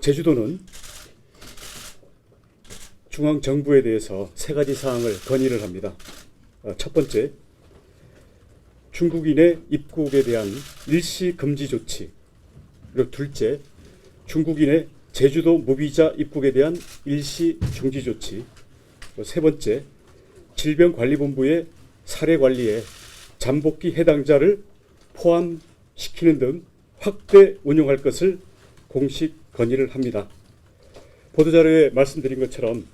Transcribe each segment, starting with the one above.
제주도는 중앙정부에 대해서 세 가지 사항을 건의를 합니다. 첫 번째, 중국인의 입국에 대한 일시 금지 조치. 그리고 둘째, 중국인의 제주도 무비자 입국에 대한 일시 중지 조치. 세 번째, 질병관리본부의 사례 관리에 잠복기 해당자를 포함시키는 등 확대 운용할 것을 공식 건의를 합니다. 보도자료에 말씀드린 것처럼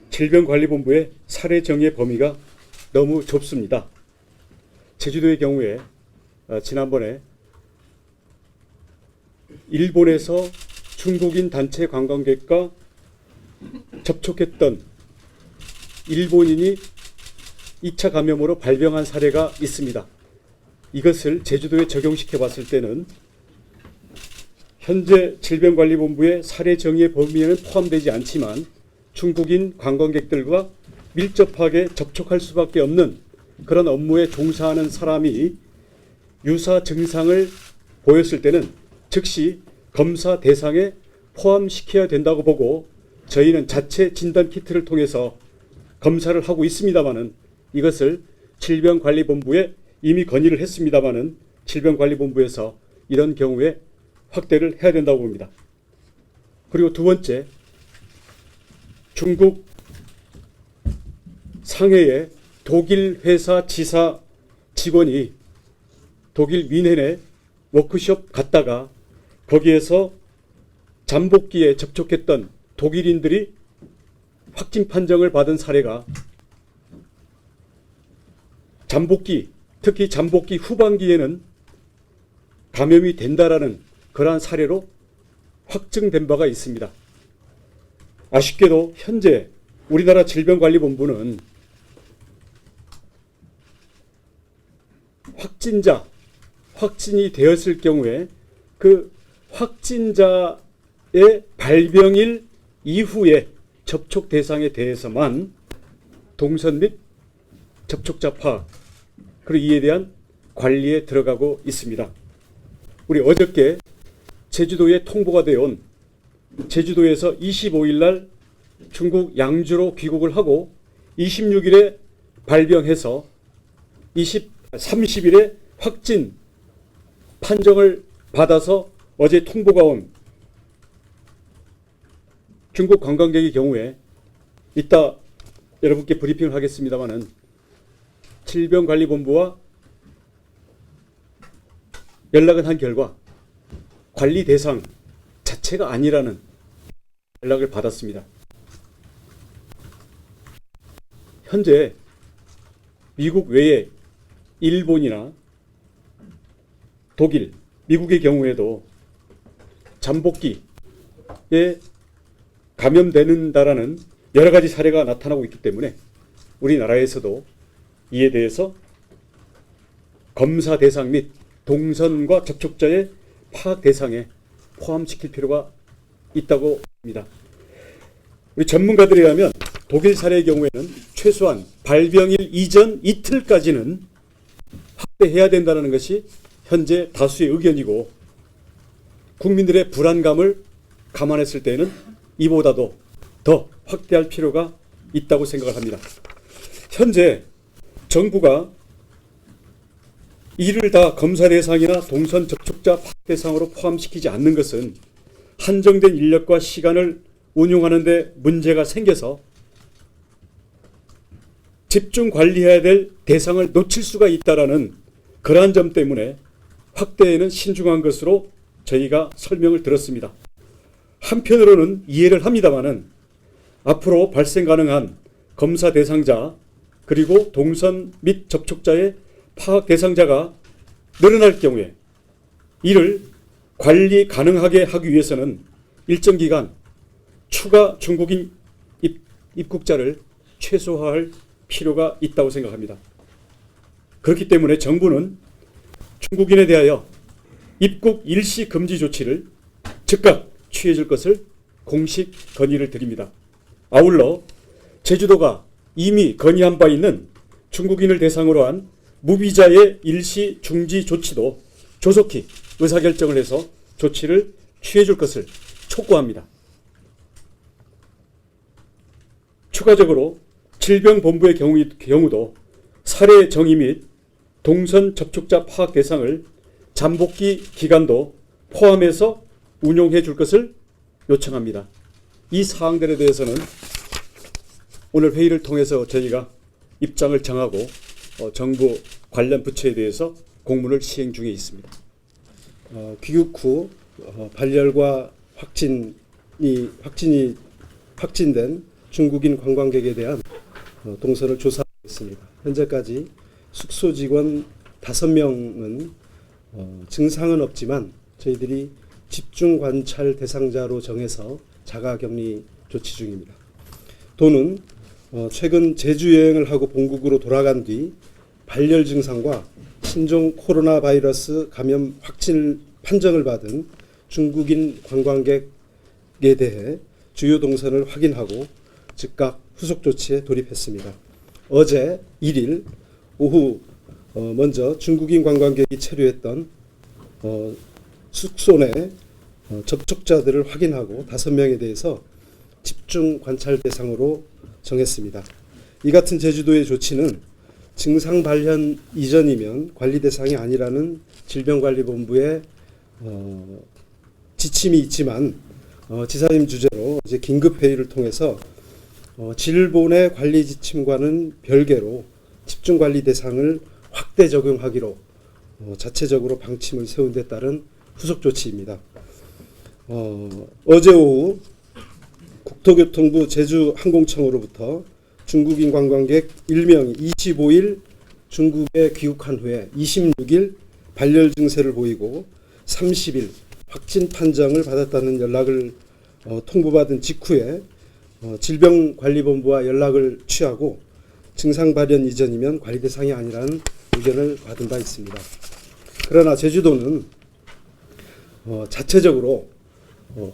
질병관리본부의 사례 정의 범위가 너무 좁습니다. 제주도의 경우에 지난번에 일본에서 중국인 단체 관광객과 접촉했던 일본인이 2차 감염으로 발병한 사례가 있습니다. 이것을 제주도에 적용시켜 봤을 때는 현재 질병관리본부의 사례 정의의 범위에는 포함되지 않지만 중국인 관광객들과 밀접하게 접촉할 수밖에 없는 그런 업무에 종사하는 사람이 유사 증상을 보였을 때는 즉시 검사 대상에 포함시켜야 된다고 보고 저희는 자체 진단 키트를 통해서 검사를 하고 있습니다마는 이것을 질병관리본부에 이미 건의를 했습니다마는 질병관리본부에서 이런 경우에 확대를 해야 된다고 봅니다. 그리고 두 번째, 중국 상해의 독일 회사 지사 직원이 독일 뮌헨에 워크숍 갔다가 거기에서 잠복기에 접촉했던 독일인들이 확진 판정을 받은 사례가 잠복기, 특히 잠복기 후반기에는 감염이 된다라는 그러한 사례로 확증된 바가 있습니다. 아쉽게도 현재 우리나라 질병관리본부는 확진이 되었을 경우에 그 확진자의 발병일 이후에 접촉 대상에 대해서만 동선 및 접촉자 파악 그리고 이에 대한 관리에 들어가고 있습니다. 우리 어저께 제주도에 통보가 되어 온 제주도에서 25일 날 중국 양주로 귀국을 하고 26일에 발병해서 30일에 확진 판정을 받아서 어제 통보가 온 중국 관광객의 경우에 이따 여러분께 브리핑을 하겠습니다마는 질병관리본부와 연락을 한 결과 관리 대상 자체가 아니라는 연락을 받았습니다. 현재 미국 외에 일본이나 독일, 미국의 경우에도 잠복기에 감염되는다라는 여러 가지 사례가 나타나고 있기 때문에 우리나라에서도 이에 대해서 검사 대상 및 동선과 접촉자의 파악 대상에 포함시킬 필요가 있다고 봅니다. 우리 전문가들에 의하면 독일 사례의 경우에는 최소한 발병일 이전 이틀까지는 확대해야 된다는 것이 현재 다수의 의견이고 국민들의 불안감을 감안했을 때는 이보다도 더 확대할 필요가 있다고 생각을 합니다. 현재 정부가 이를 다 검사 대상이나 동선 접촉자 파악 대상으로 포함시키지 않는 것은 한정된 인력과 시간을 운용하는 데 문제가 생겨서 집중 관리해야 될 대상을 놓칠 수가 있다라는 그러한 점 때문에 확대에는 신중한 것으로 저희가 설명을 들었습니다. 한편으로는 이해를 합니다마는 앞으로 발생 가능한 검사 대상자 그리고 동선 및 접촉자의 파악 대상자가 늘어날 경우에 이를 관리 가능하게 하기 위해서는 일정 기간 추가 중국인 입국자를 최소화할 필요가 있다고 생각합니다. 그렇기 때문에 정부는 중국인에 대하여 입국 일시 금지 조치를 즉각 취해줄 것을 공식 건의를 드립니다. 아울러 제주도가 이미 건의한 바 있는 중국인을 대상으로 한 무비자의 일시 중지 조치도 조속히 의사결정을 해서 조치를 취해줄 것을 촉구합니다. 추가적으로 질병본부의 경우도 사례 정의 및 동선 접촉자 파악 대상을 잠복기 기간도 포함해서 운용해 줄 것을 요청합니다. 이 사항들에 대해서는 오늘 회의를 통해서 저희가 입장을 정하고 정부 관련 부처에 대해서 공문을 시행 중에 있습니다. 귀국 후 발열과 확진된 중국인 관광객에 대한 동선을 조사하고 있습니다. 현재까지 숙소 직원 5명은 증상은 없지만 저희들이 집중 관찰 대상자로 정해서 자가격리 조치 중입니다. 도는 최근 제주 여행을 하고 본국으로 돌아간 뒤 발열 증상과 신종 코로나 바이러스 감염 확진 판정을 받은 중국인 관광객에 대해 주요 동선을 확인하고 즉각 후속 조치에 돌입했습니다. 어제 1일 오후 먼저 중국인 관광객이 체류했던 숙소 내 접촉자들을 확인하고 5명에 대해서 집중 관찰 대상으로 정했습니다. 이 같은 제주도의 조치는 증상 발현 이전이면 관리 대상이 아니라는 질병관리본부의 지침이 있지만 지사님 주재로 이제 긴급 회의를 통해서 질본의 관리 지침과는 별개로 집중 관리 대상을 확대 적용하기로 자체적으로 방침을 세운 데 따른 후속 조치입니다. 어제 오후 국토교통부 제주항공청으로부터 중국인 관광객 1명이 25일 중국에 귀국한 후에 26일 발열 증세를 보이고 30일 확진 판정을 받았다는 연락을 통보받은 직후에 질병관리본부와 연락을 취하고 증상 발현 이전이면 관리 대상이 아니라는 의견을 받은 바 있습니다. 그러나 제주도는 자체적으로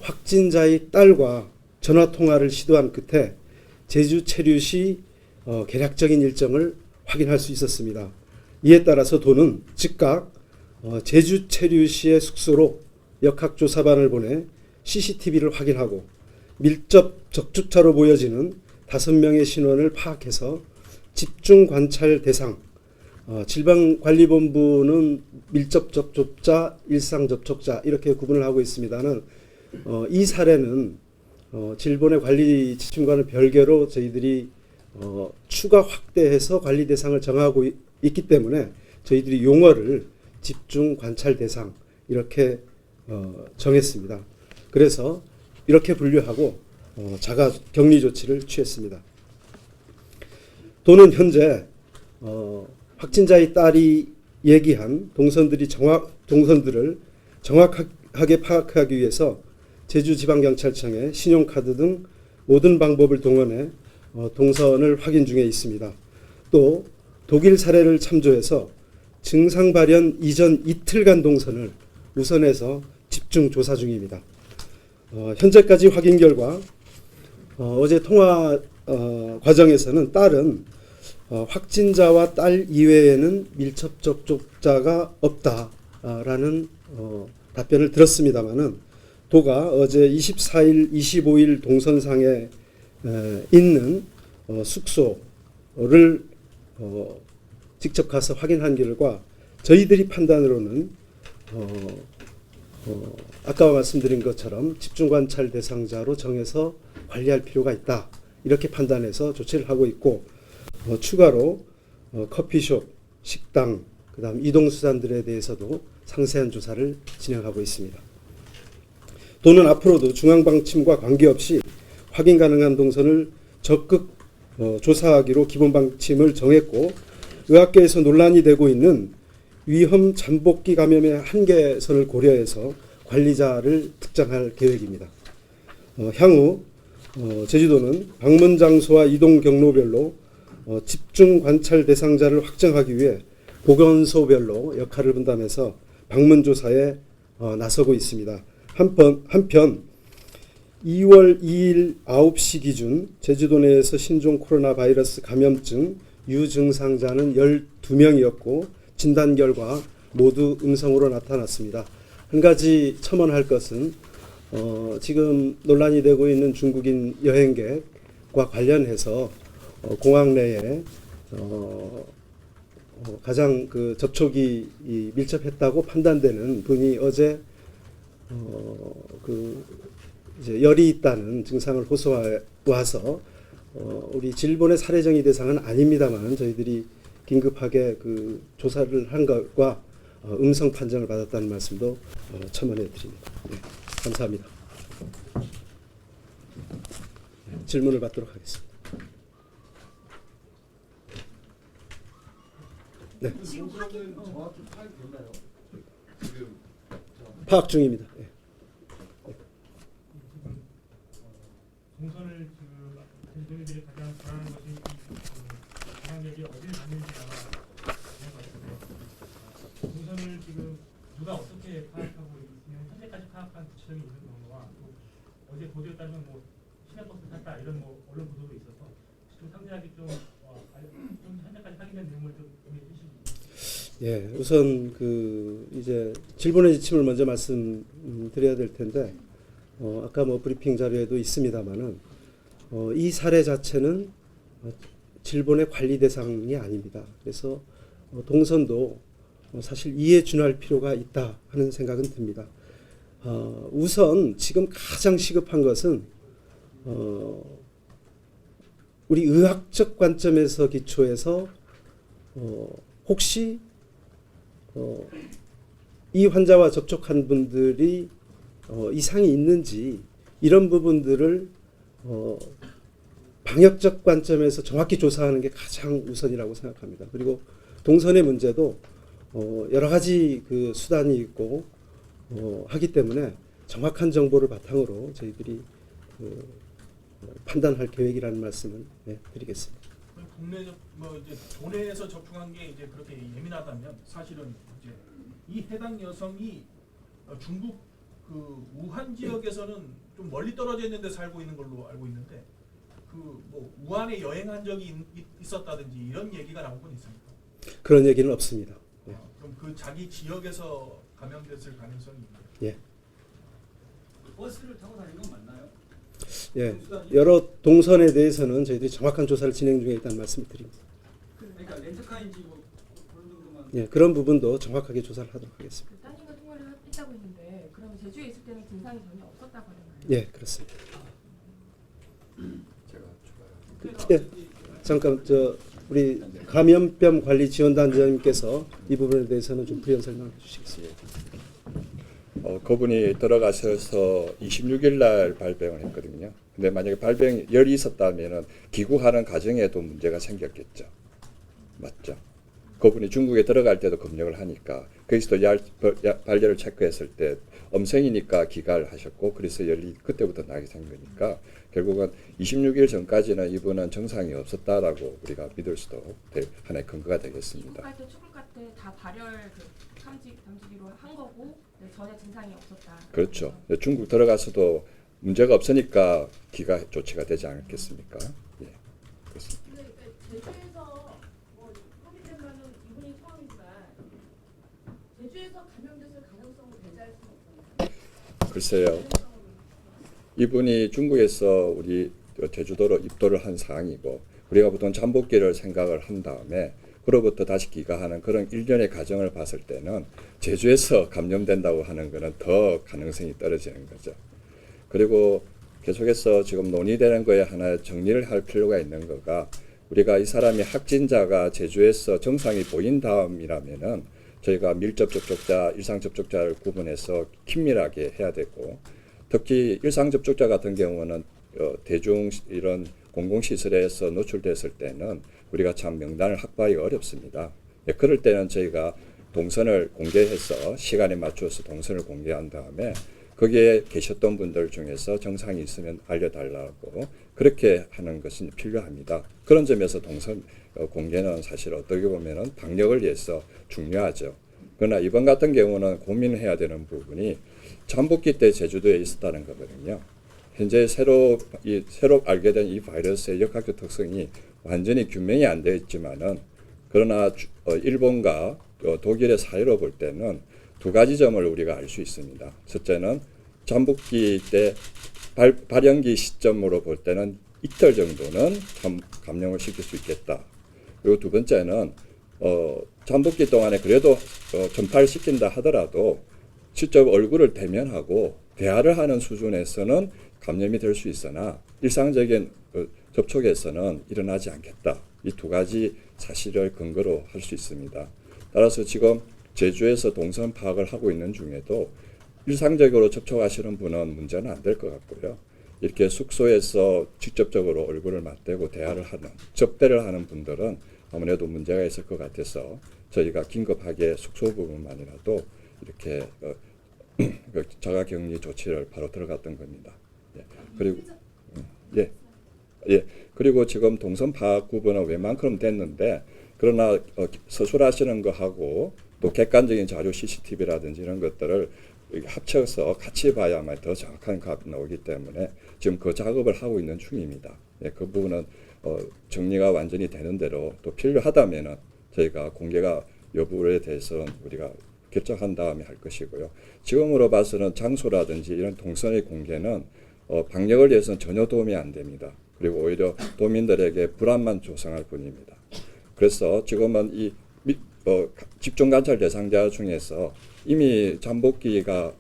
확진자의 딸과 전화통화를 시도한 끝에 제주 체류 시 개략적인 일정을 확인할 수 있었습니다. 이에 따라서 도는 즉각 제주 체류 시의 숙소로 역학조사반을 보내 CCTV를 확인하고 밀접 접촉자로 보여지는 5명의 신원을 파악해서 집중 관찰 대상, 질병관리본부는 밀접 접촉자, 일상 접촉자 이렇게 구분을 하고 있습니다는 이 사례는 질본의 관리 지침과는 별개로 저희들이 추가 확대해서 관리 대상을 정하고 있기 때문에 저희들이 용어를 집중 관찰 대상 이렇게 정했습니다. 그래서 이렇게 분류하고 자가 격리 조치를 취했습니다. 도는 현재 확진자의 딸이 얘기한 동선들을 정확하게 파악하기 위해서 제주지방경찰청에 신용카드 등 모든 방법을 동원해 동선을 확인 중에 있습니다. 또 독일 사례를 참조해서 증상 발현 이전 이틀간 동선을 우선해서 집중 조사 중입니다. 현재까지 확인 결과 어제 통화 과정에서는 딸은 확진자와 딸 이외에는 밀접 접촉자가 없다라는 답변을 들었습니다마는 도가 어제 24일, 25일 동선상에 있는 숙소를 직접 가서 확인한 결과 저희들이 판단으로는 아까 말씀드린 것처럼 집중관찰 대상자로 정해서 관리할 필요가 있다. 이렇게 판단해서 조치를 하고 있고 추가로 커피숍, 식당, 그다음 이동수단들에 대해서도 상세한 조사를 진행하고 있습니다. 도는 앞으로도 중앙방침과 관계없이 확인 가능한 동선을 적극 조사하기로 기본 방침을 정했고 의학계에서 논란이 되고 있는 위험 잠복기 감염의 한계선을 고려해서 관리자를 특정할 계획입니다. 향후 제주도는 방문 장소와 이동 경로별로 집중 관찰 대상자를 확정하기 위해 보건소별로 역할을 분담해서 방문 조사에 나서고 있습니다. 한편 2월 2일 9시 기준 제주도 내에서 신종 코로나 바이러스 감염증 유증상자는 12명이었고 진단 결과 모두 음성으로 나타났습니다. 한 가지 첨언할 것은 지금 논란이 되고 있는 중국인 여행객과 관련해서 공항 내에 가장 그 접촉이 밀접했다고 판단되는 분이 어제 그 이제 열이 있다는 증상을 호소와서 우리 질본의 살해정의 대상은 아닙니다만 저희들이 긴급하게 그 조사를 한 것과 음성 판정을 받았다는 말씀도 첨언해 드립니다. 네, 감사합니다. 질문을 받도록 하겠습니다. 네. 지금 확인 정확히 파악됐나요? 지금 파악 중입니다. 네. 동선을 대중들이 가장 바라는 것이 관광객이 어디를 갔는지 아마 그런 것 같은데 동선을 지금 누가 어떻게 파악하고 있으면 현재까지 파악한 구체적인 있는 경우와 또 어제 보도에 따르면 뭐 시내버스 탔다 이런 뭐 언론 보도도 있어서 좀 상세하게 좀 현재까지 확인된 내용을 좀 공유해 주시기. 예, 우선 그 이제 질본의 지침을 먼저 말씀드려야 될 텐데 아까 뭐 브리핑 자료에도 있습니다만은 이 사례 자체는 질본의 관리 대상이 아닙니다. 그래서 동선도 사실 이에 준할 필요가 있다 하는 생각은 듭니다. 우선 지금 가장 시급한 것은 우리 의학적 관점에서 기초해서 혹시 이 환자와 접촉한 분들이 이상이 있는지 이런 부분들을 방역적 관점에서 정확히 조사하는 게 가장 우선이라고 생각합니다. 그리고 동선의 문제도 여러 가지 그 수단이 있고 하기 때문에 정확한 정보를 바탕으로 저희들이 판단할 계획이라는 말씀을 드리겠습니다. 국내 뭐 이제 도내에서 접촉한 게 이제 그렇게 예민하다면 사실은 이제 이 해당 여성이 중국 그 우한 지역에서는 좀 멀리 떨어져 있는데 살고 있는 걸로 알고 있는데 그 뭐 우한에 여행한 적이 있었다든지 이런 얘기가 나온 건 있습니까? 그런 얘기는 없습니다. 그럼 그 자기 지역에서 감염됐을 가능성이 있나요? 예. 버스를 타고 다니는 건 맞나요? 예, 여러 동선에 대해서는 저희들이 정확한 조사를 진행 중에 있다는 말씀을 드립니다. 그러니까 렌트카인지 뭐 그런 정도만. 예, 그런 부분도 정확하게 조사를 하도록 하겠습니다. 따님과 통화를 했다고 했는데 그럼 제주에 있을 때는 증상이 전혀 없었다고 하는가요? 예, 그렇습니다. 그래서 예, 잠깐 우리 감염병 관리 지원단장님께서 이 부분에 대해서는 좀 부연 설명해 주시겠습니다. 그분이 들어가셔서 26일 날 발병을 했거든요. 근데 만약에 열이 있었다면은 귀국하는 과정에도 문제가 생겼겠죠. 맞죠? 그분이 중국에 들어갈 때도 검역을 하니까 거기서도 발열을 체크했을 때 음성이니까 기가를 하셨고 그래서 열이 그때부터 나게 된 거니까 결국은 26일 전까지는 이분은 정상이 없었다라고 우리가 믿을 수도 하나의 근거가 되겠습니다. 중국 갈 때, 출국 갈 때 다 발열 탐지기로 한 거고 전혀 증상이 없었다. 그렇죠. 중국 들어가서도 문제가 없으니까 기가 조치가 되지 않겠습니까? 예, 그렇습니다. 근데 제주에서 뭐 확인된 바는 이분이 처음이지만 제주에서 감염됐을 가능성을 배제할 수는 없잖아요. 글쎄요. 이분이 중국에서 우리 제주도로 입도를 한 상황이고 우리가 보통 잠복기를 생각을 한 다음에 그로부터 다시 귀가하는 그런 일련의 과정을 봤을 때는 제주에서 감염된다고 하는 것은 더 가능성이 떨어지는 거죠. 그리고 계속해서 지금 논의되는 거에 하나 정리를 할 필요가 있는 거가 우리가 이 사람이 확진자가 제주에서 정상이 보인 다음이라면은 저희가 밀접 접촉자, 일상 접촉자를 구분해서 긴밀하게 해야 되고 특히 일상 접촉자 같은 경우는 대중 이런 공공시설에서 노출됐을 때는 우리가 참 명단을 확보하기 어렵습니다. 네, 그럴 때는 저희가 동선을 공개해서 시간에 맞춰서 동선을 공개한 다음에 거기에 계셨던 분들 중에서 정상이 있으면 알려달라고 그렇게 하는 것은 필요합니다. 그런 점에서 동선 공개는 사실 어떻게 보면 방역을 위해서 중요하죠. 그러나 이번 같은 경우는 고민해야 되는 부분이 잠복기 때 제주도에 있었다는 거거든요. 현재 새로 알게 된 이 바이러스의 역학적 특성이 완전히 규명이 안 되어 있지만은 그러나 일본과 독일의 사례로 볼 때는 두 가지 점을 우리가 알 수 있습니다. 첫째는 잠복기 때 발연기 시점으로 볼 때는 이틀 정도는 감염을 시킬 수 있겠다. 그리고 두 번째는 잠복기 동안에 그래도 전파를 시킨다 하더라도 직접 얼굴을 대면하고 대화를 하는 수준에서는 감염이 될 수 있으나 일상적인 접촉에서는 일어나지 않겠다. 이 두 가지 사실을 근거로 할 수 있습니다. 따라서 지금 제주에서 동선 파악을 하고 있는 중에도 일상적으로 접촉하시는 분은 문제는 안 될 것 같고요. 이렇게 숙소에서 직접적으로 얼굴을 맞대고 대화를 하는, 접대를 하는 분들은 아무래도 문제가 있을 것 같아서 저희가 긴급하게 숙소 부분만이라도 이렇게 자가격리 조치를 바로 들어갔던 겁니다. 예. 그리고 그리고 지금 동선 파악 구분은 웬만큼 됐는데 그러나 서술하시는 거하고 또 객관적인 자료 CCTV라든지 이런 것들을 합쳐서 같이 봐야만 더 정확한 값이 나오기 때문에 지금 그 작업을 하고 있는 중입니다. 예, 그 부분은 정리가 완전히 되는 대로 또 필요하다면은 저희가 공개가 여부에 대해서는 우리가 결정한 다음에 할 것이고요. 지금으로 봐서는 장소라든지 이런 동선의 공개는 방역을 위해서는 전혀 도움이 안 됩니다. 그리고 오히려 도민들에게 불안만 조성할 뿐입니다. 그래서 지금은 이 집중관찰 대상자 중에서 이미 잠복기가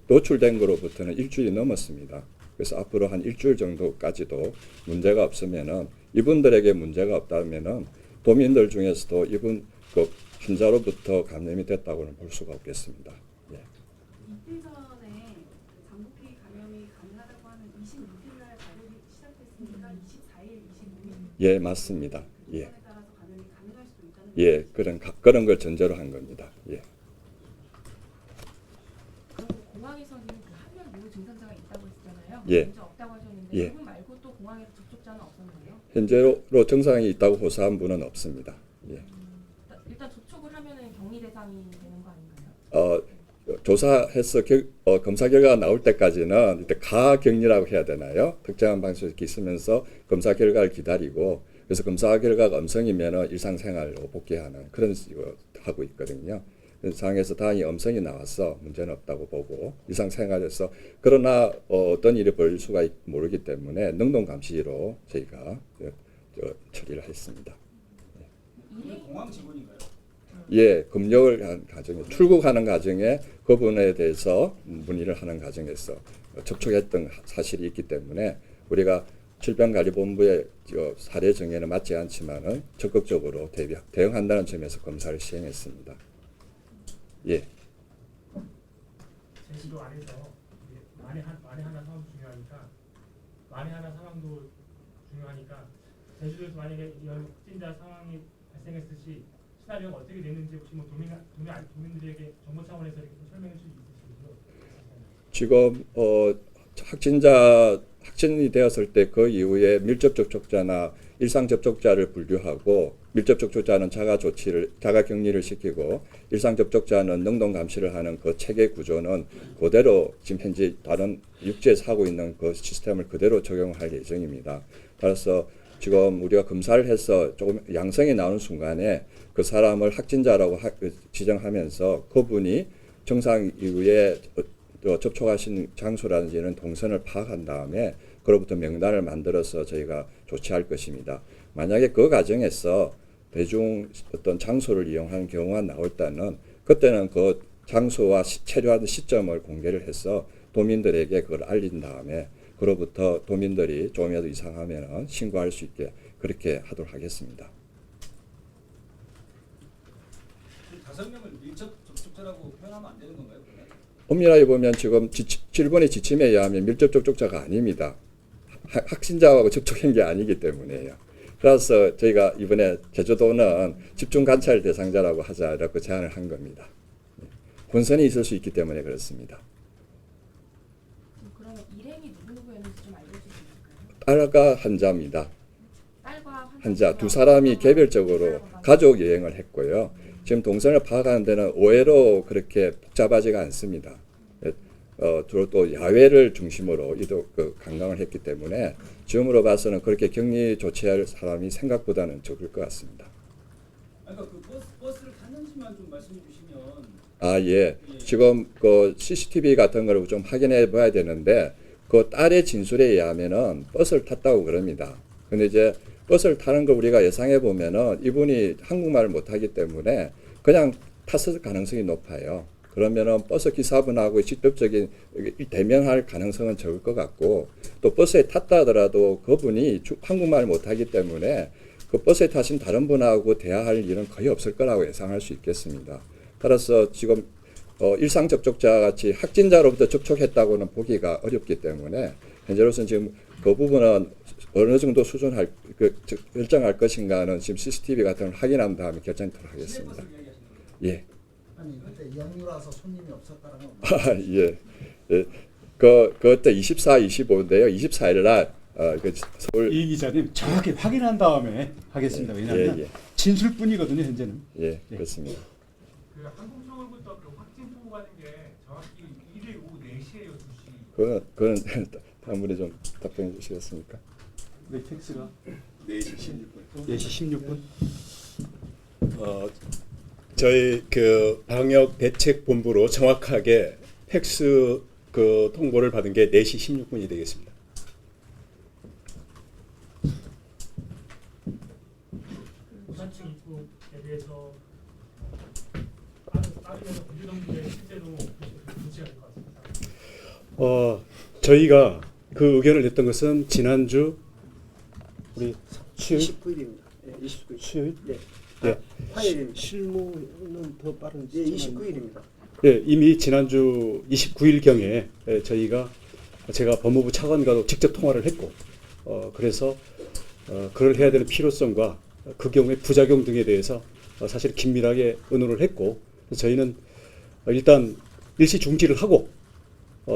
노출된 거로부터는 일주일이 넘었습니다. 그래서 앞으로 한 일주일 정도까지도 문제가 없으면은 이분들에게 문제가 없다면은 도민들 중에서도 이분 그 환자로부터 감염이 됐다고는 볼 수가 없겠습니다. 예. 이틀 전에 잠복기 감염이 가능하다고 하는 26일 날 발효가 시작됐으니까 24일, 25일. 예, 맞습니다. 예. 따라서 감염이 가능할 수도 있다는 예, 그런 걸 전제로 한 겁니다. 예. 공항에서는 그 1명 이후 증상자가 있다고 했잖아요. 예. 먼저 없다고 하셨는데 예. 그분 말고 또 공항에서 접촉자는 없었나요? 현재로 증상이 있다고 호소한 분은 없습니다. 예. 일단 접촉을 하면은 격리 대상이 되는 거 아닌가요? 조사해서 검사 결과가 나올 때까지는 이때 가격리라고 해야 되나요? 특정한 방식으로 이렇게 있으면서 검사 결과를 기다리고 그래서 검사 결과가 음성이면 일상생활로 복귀하는 그런 식으로 하고 있거든요. 상황에서 다행히 음성이 나와서 문제는 없다고 보고 일상생활에서 그러나 어떤 일이 벌일 수가 모르기 때문에 능동감시로 저희가 처리를 했습니다. 공항 직원인가요? 예, 검역을 한 과정에 출국하는 과정에 그분에 대해서 문의를 하는 과정에서 접촉했던 사실이 있기 때문에 우리가 질병관리본부의 사례 정의는 맞지 않지만은 적극적으로 대응한다는 점에서 검사를 시행했습니다. 예. 제주도 안에서 만에 하나 상황도 중요하니까 만에 하나 상황도 중요하니까 제주도에서 만약에 이런 확진자 상황이 발생했을 시 시나리오가 어떻게 되는지 혹시 뭐 도민들에게 정보 차원에서 이렇게 설명해 주실 수 있으시죠? 지금 확진이 되었을 때 그 이후에 밀접 접촉자나 일상 접촉자를 분류하고 밀접 접촉자는 자가 격리를 시키고 일상 접촉자는 능동 감시를 하는 그 체계 구조는 그대로 지금 현재 다른 육지에서 하고 있는 그 시스템을 그대로 적용할 예정입니다. 따라서 지금 우리가 검사를 해서 조금 양성이 나오는 순간에 그 사람을 확진자라고 지정하면서 그분이 증상 이후에 접촉하신 장소라든지 이런 동선을 파악한 다음에 그로부터 명단을 만들어서 저희가 조치할 것입니다. 만약에 그 과정에서 대중 어떤 장소를 이용하는 경우가 나올 때는 그때는 그 장소와 체류하는 시점을 공개를 해서 도민들에게 그걸 알린 다음에 그로부터 도민들이 조금이라도 이상하면 신고할 수 있게 그렇게 하도록 하겠습니다. 5명을 밀접 접촉자라고 표현하면 안 되는 건가요? 그러면? 엄밀하게 보면 지금 질본의 지침에 의하면 밀접 접촉자가 아닙니다. 확진자하고 접촉한 게 아니기 때문에요. 그래서 저희가 이번에 제주도는 집중 관찰 대상자라고 하자 이렇게 제안을 한 겁니다. 혼선이 있을 수 있기 때문에 그렇습니다. 그러면 일행이 누구였는지 좀 알려주실 수 있을까요? 딸과 환자입니다. 딸과 환자 두 사람이 개별적으로 가족 여행을 했고요. 지금 동선을 파악하는 데는 오해로 그렇게 복잡하지가 않습니다. 주로 또 야외를 중심으로 관광을 했기 때문에 지금으로 봐서는 그렇게 격리 조치할 사람이 생각보다는 적을 것 같습니다. 그러니까 그 버스를 탔는지만 좀 말씀해 주시면. 예. 지금 그 CCTV 같은 걸 좀 확인해 봐야 되는데 그 딸의 진술에 의하면은 버스를 탔다고 그럽니다. 근데 이제 버스를 타는 거 우리가 예상해 보면은 이분이 한국말을 못하기 때문에 그냥 탔을 가능성이 높아요. 그러면은 버스 기사분하고 직접적인 대면할 가능성은 적을 것 같고, 또 버스에 탔다 하더라도 그분이 한국말을 못하기 때문에 그 버스에 타신 다른 분하고 대화할 일은 거의 없을 거라고 예상할 수 있겠습니다. 따라서 지금 일상 접촉자 같이 확진자로부터 접촉했다고는 보기가 어렵기 때문에 현재로서는 지금 그 부분은 어느 정도 수준할 결정할 것인가는 지금 CCTV 같은 걸 확인한 다음에 결정토록 하겠습니다. 예. 아니 그때 영유라서 손님이 없었다라는 건 예. 예. 그때 24, 25인데요. 24일 날 서울 이 기자님 정확히 확인한 다음에 하겠습니다. 왜냐하면 예. 진술뿐이거든요. 현재는. 예, 그렇습니다. 그 한국서울부터 그 확진 통보하는 게 정확히 일요일 오후 4시에요, 2시. 그건 다음 분이 좀 답변해 주시겠습니까? 네, 텍스가 4시 16분. 4시 16분. 저희 그 방역 대책 본부로 정확하게 팩스 그 통보를 받은 게 4시 16분이 되겠습니다. 부산층 입국에 대해서 따르면서 군주정부에 실제로 조치가 될 것 같습니다. 저희가 그 의견을 냈던 것은 지난주 우리 수요일 29일입니다. 예, 29일. 수요일? 예. 예. 화요일입니다. 실무는 더 빠른 예, 29일입니다. 예, 이미 지난주 29일경에 제가 법무부 차관과도 직접 통화를 했고, 그래서 그걸 해야 되는 필요성과 그 경우에 부작용 등에 대해서 사실 긴밀하게 의논을 했고, 저희는 일단 일시 중지를 하고,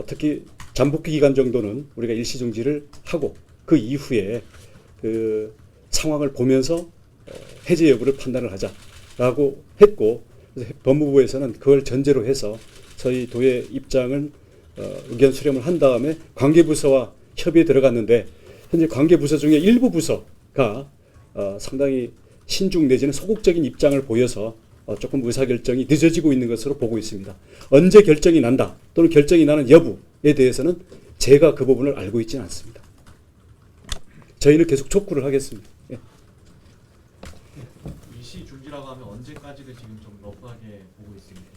특히 잠복기 기간 정도는 우리가 일시 중지를 하고, 그 이후에 그 상황을 보면서 해제 여부를 판단을 하자라고 했고, 그래서 법무부에서는 그걸 전제로 해서 저희 도의 입장을 의견 수렴을 한 다음에 관계부서와 협의에 들어갔는데, 현재 관계부서 중에 일부 부서가 상당히 신중 내지는 소극적인 입장을 보여서 조금 의사결정이 늦어지고 있는 것으로 보고 있습니다. 언제 결정이 난다 또는 결정이 나는 여부에 대해서는 제가 그 부분을 알고 있지는 않습니다. 저희는 계속 촉구를 하겠습니다. 예. 일시 중지라고 하면 언제까지를 지금 좀 러프하게 보고 있습니다.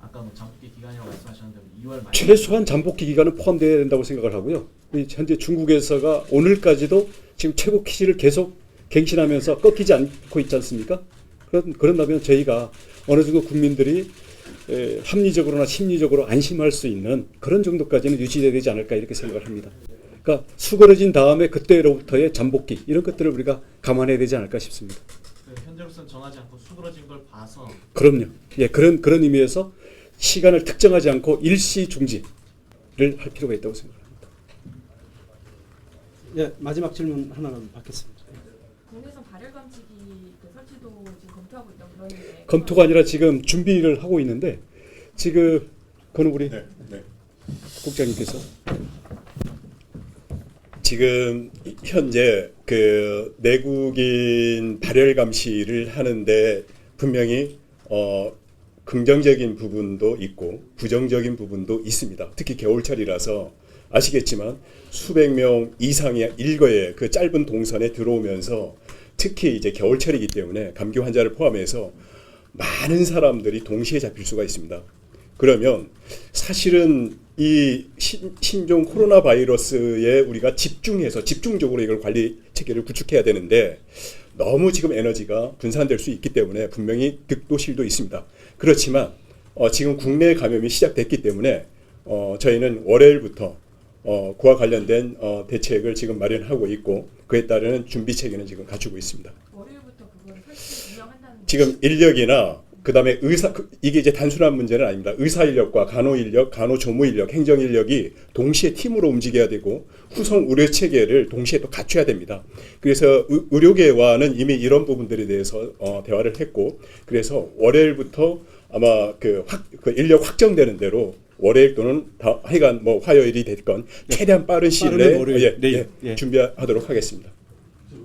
아까 뭐 잠복기 기간이라고 말씀하셨는데 2월 말 최소한 잠복기 기간은 포함되어야 된다고 생각을 하고요. 현재 중국에서가 오늘까지도 지금 최고 기지를 계속 갱신하면서 꺾이지 않고 있지 않습니까? 그런다면 저희가 어느 정도 국민들이 합리적으로나 심리적으로 안심할 수 있는 그런 정도까지는 유지돼야 되지 않을까 이렇게 생각을 합니다. 그러니까 수그러진 다음에 그때로부터의 잠복기 이런 것들을 우리가 감안해야 되지 않을까 싶습니다. 현재로서는 정하지 않고 수그러진 걸 봐서 그럼요. 예, 그런 의미에서 시간을 특정하지 않고 일시 중지를 할 필요가 있다고 생각합니다. 예, 마지막 질문 하나는 받겠습니다. 국내선 발열 감지기 그 설치도 지금 검토하고 있다고 그러는데 검토가 아니라 지금 준비를 하고 있는데 지금 그건 우리 네. 국장님께서 지금 현재 그 내국인 발열 감시를 하는데 분명히 긍정적인 부분도 있고 부정적인 부분도 있습니다. 특히 겨울철이라서 아시겠지만 수백 명 이상의 일거에 그 짧은 동선에 들어오면서 특히 이제 겨울철이기 때문에 감기 환자를 포함해서 많은 사람들이 동시에 잡힐 수가 있습니다. 그러면 사실은 이 신종 코로나 바이러스에 우리가 집중적으로 이걸 관리 체계를 구축해야 되는데 너무 지금 에너지가 분산될 수 있기 때문에 분명히 득도실도 있습니다. 그렇지만 지금 국내 감염이 시작됐기 때문에 저희는 월요일부터 그와 관련된 대책을 지금 마련하고 있고 그에 따르는 준비 체계는 지금 갖추고 있습니다. 월요일부터 그거를 설치 운영한다는 지금 인력이나 그다음에 이게 이제 단순한 문제는 아닙니다. 의사 인력과 간호 인력, 간호조무 인력, 행정 인력이 동시에 팀으로 움직여야 되고 후송 의료 체계를 동시에 또 갖춰야 됩니다. 그래서 의료계와는 이미 이런 부분들에 대해서 대화를 했고 그래서 월요일부터 아마 그 인력 확정되는 대로 월요일 또는 하여간 뭐 화요일이 됐건 최대한 빠른 시일 내에 준비하도록 하겠습니다.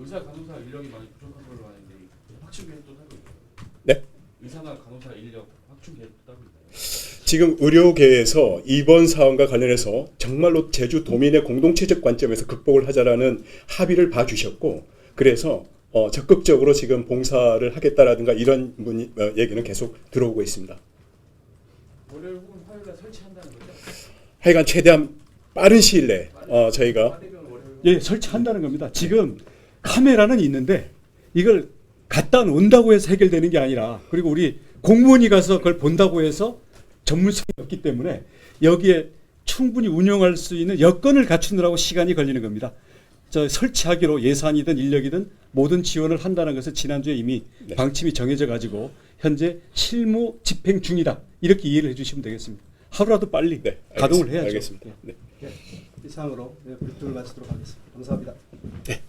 의사 간호사 인력이 많이 부족한 걸로 아는데 확충 계획도 하고 있나요? 네? 의사나 간호사 인력 확충 계획도 하고 있나요? 지금 의료계에서 이번 사안과 관련해서 정말로 제주도민의 공동체적 관점에서 극복을 하자라는 합의를 봐주셨고, 그래서 적극적으로 지금 봉사를 하겠다라든가 이런 얘기는 계속 들어오고 있습니다. 월요일 혹은 화요일에 설치한다는 거죠? 하여간 최대한 빠른 시일 내에 저희가 예, 설치한다는 겁니다. 지금 카메라는 있는데 이걸 갖다 놓는다고 해서 해결되는 게 아니라, 그리고 우리 공무원이 가서 그걸 본다고 해서 전문성이 없기 때문에 여기에 충분히 운영할 수 있는 여건을 갖추느라고 시간이 걸리는 겁니다. 저 설치하기로 예산이든 인력이든 모든 지원을 한다는 것은 지난주에 이미 방침이 정해져 가지고 현재 실무 집행 중이다, 이렇게 이해를 해주시면 되겠습니다. 하루라도 빨리 가동을 해야죠. 알겠습니다. 네. 이상으로 브리핑을 마치도록 하겠습니다. 감사합니다. 네.